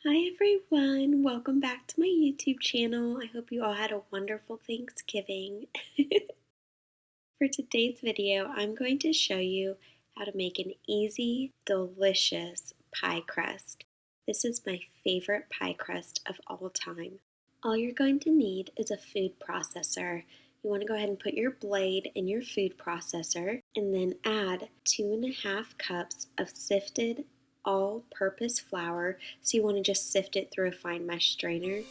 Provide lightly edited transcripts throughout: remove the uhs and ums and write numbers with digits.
Hi everyone, welcome back to my YouTube channel. I hope you all had a wonderful Thanksgiving. For today's video, I'm going to show you how to make an easy, delicious pie crust. This is my favorite pie crust of all time. All you're going to need is a food processor. You want to go ahead and put your blade in your food processor and then add 2.5 cups of sifted all-purpose flour. So you want to just sift it through a fine mesh strainer.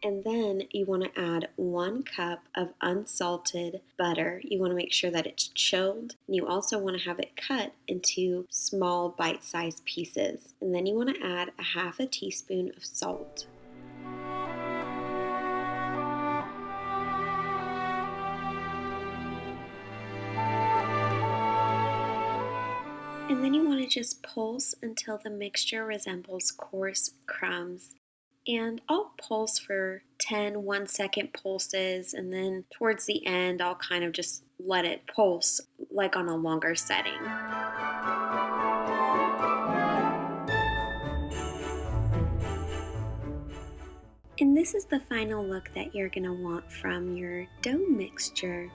And then you want to add 1 cup of unsalted butter. You want to make sure that it's chilled. And you also want to have it cut into small bite-sized pieces. And then you want to add 1/2 teaspoon of salt. And then you want to just pulse until the mixture resembles coarse crumbs. And I'll pulse for 10 1-second pulses, and then towards the end I'll kind of just let it pulse like on a longer setting. And this is the final look that you're going to want from your dough mixture.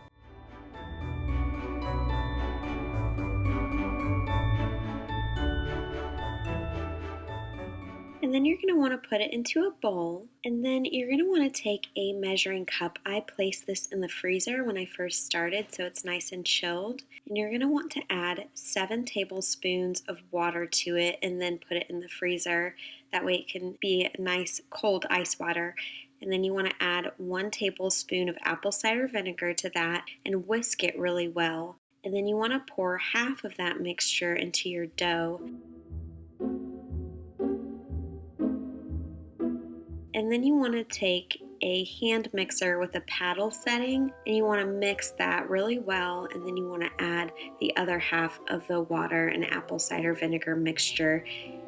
And then you're going to want to put it into a bowl, and then you're going to want to take a measuring cup. I placed this in the freezer when I first started, so it's nice and chilled. And you're going to want to add 7 tablespoons of water to it and then put it in the freezer. That way it can be nice cold ice water. And then you want to add 1 tablespoon of apple cider vinegar to that and whisk it really well. And then you want to pour half of that mixture into your dough. And then you want to take a hand mixer with a paddle setting, and you want to mix that really well, and then you want to add the other half of the water and apple cider vinegar mixture.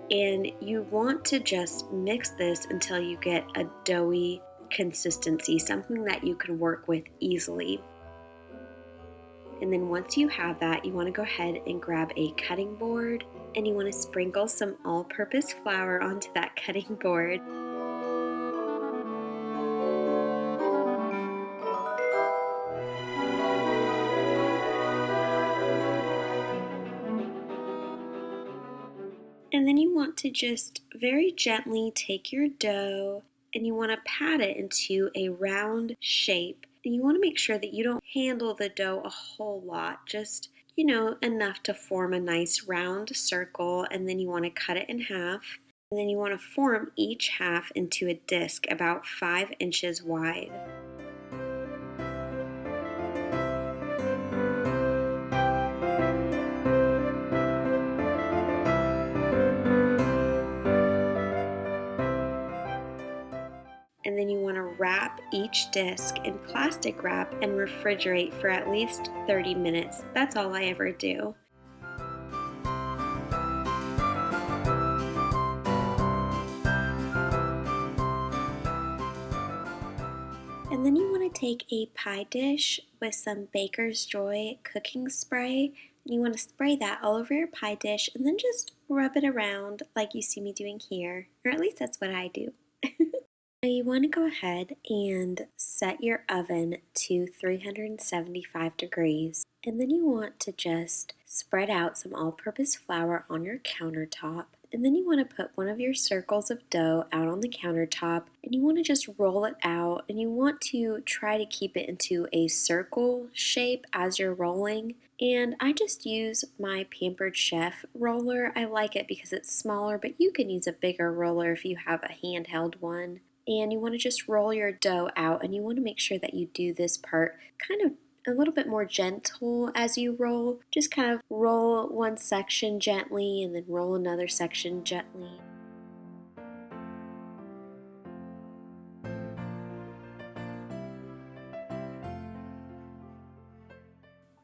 And you want to just mix this until you get a doughy consistency, something that you can work with easily. And then once you have that, you want to go ahead and grab a cutting board, and you want to sprinkle some all-purpose flour onto that cutting board. And then you want to just very gently take your dough and you want to pat it into a round shape. And you want to make sure that you don't handle the dough a whole lot, just, enough to form a nice round circle. And then you want to cut it in half. And then you want to form each half into a disc about 5 inches wide. And then you want to wrap each disc in plastic wrap and refrigerate for at least 30 minutes. That's all I ever do. And then you want to take a pie dish with some Baker's Joy cooking spray. And you want to spray that all over your pie dish and then just rub it around like you see me doing here. Or at least that's what I do. Now you want to go ahead and set your oven to 375 degrees. And then you want to just spread out some all-purpose flour on your countertop. And then you want to put one of your circles of dough out on the countertop, and you want to just roll it out, and you want to try to keep it into a circle shape as you're rolling. And I just use my Pampered Chef roller. I like it because it's smaller, but you can use a bigger roller if you have a handheld one. And you want to just roll your dough out, and you want to make sure that you do this part kind of a little bit more gentle as you roll. Just kind of roll one section gently and then roll another section gently.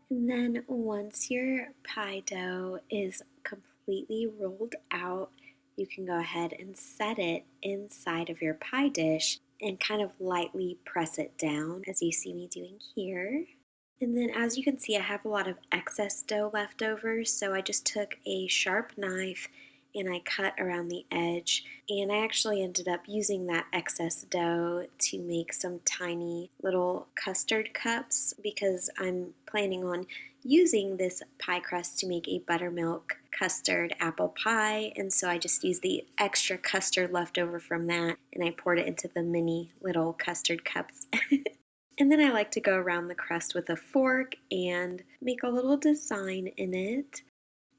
And then once your pie dough is completely rolled out, you can go ahead and set it inside of your pie dish and kind of lightly press it down as you see me doing here. And then as you can see, I have a lot of excess dough left over, so I just took a sharp knife and I cut around the edge. And I actually ended up using that excess dough to make some tiny little custard cups because I'm planning on using this pie crust to make a buttermilk custard apple pie. And so I just used the extra custard left over from that and I poured it into the mini little custard cups. And then I like to go around the crust with a fork and make a little design in it.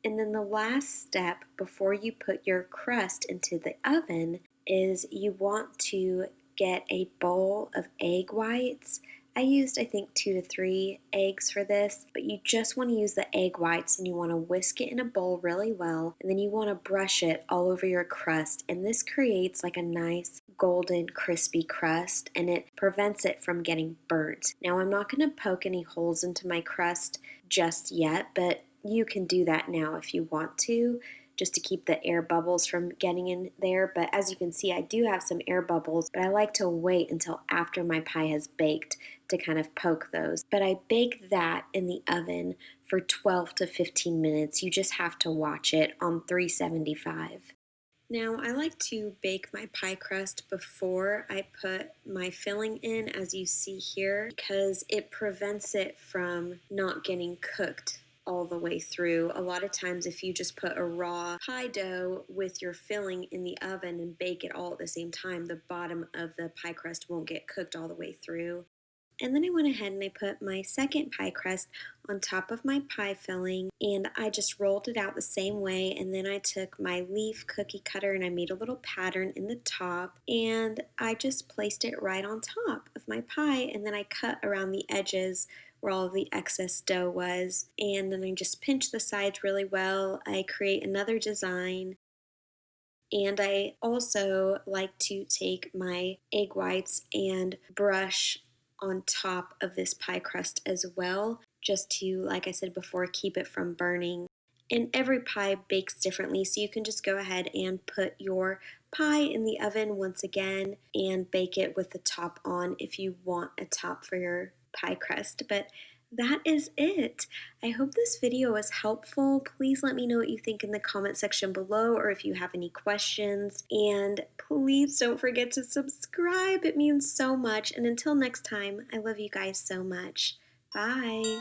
And then the last step before you put your crust into the oven is you want to get a bowl of egg whites. I used, I think, 2 to 3 eggs for this, but you just want to use the egg whites and you want to whisk it in a bowl really well, and then you want to brush it all over your crust. And this creates like a nice golden crispy crust and it prevents it from getting burnt. Now, I'm not going to poke any holes into my crust just yet, but you can do that now if you want to, just to keep the air bubbles from getting in there. But as you can see, I do have some air bubbles, but I like to wait until after my pie has baked to kind of poke those. But I bake that in the oven for 12 to 15 minutes. You just have to watch it on 375. Now, I like to bake my pie crust before I put my filling in, as you see here, because it prevents it from not getting cooked all the way through. A lot of times, if you just put a raw pie dough with your filling in the oven and bake it all at the same time, the bottom of the pie crust won't get cooked all the way through. And then I went ahead and I put my second pie crust on top of my pie filling and I just rolled it out the same way. And then I took my leaf cookie cutter and I made a little pattern in the top and I just placed it right on top of my pie. And then I cut around the edges where all of the excess dough was. And then I just pinch the sides really well. I create another design. And I also like to take my egg whites and brush on top of this pie crust as well, just to, like I said before, keep it from burning. And every pie bakes differently, so you can just go ahead and put your pie in the oven once again and bake it with the top on if you want a top for your pie crust. But that is it. I hope this video was helpful. Please let me know what you think in the comment section below or if you have any questions. And please don't forget to subscribe. It means so much. And until next time, I love you guys so much. Bye.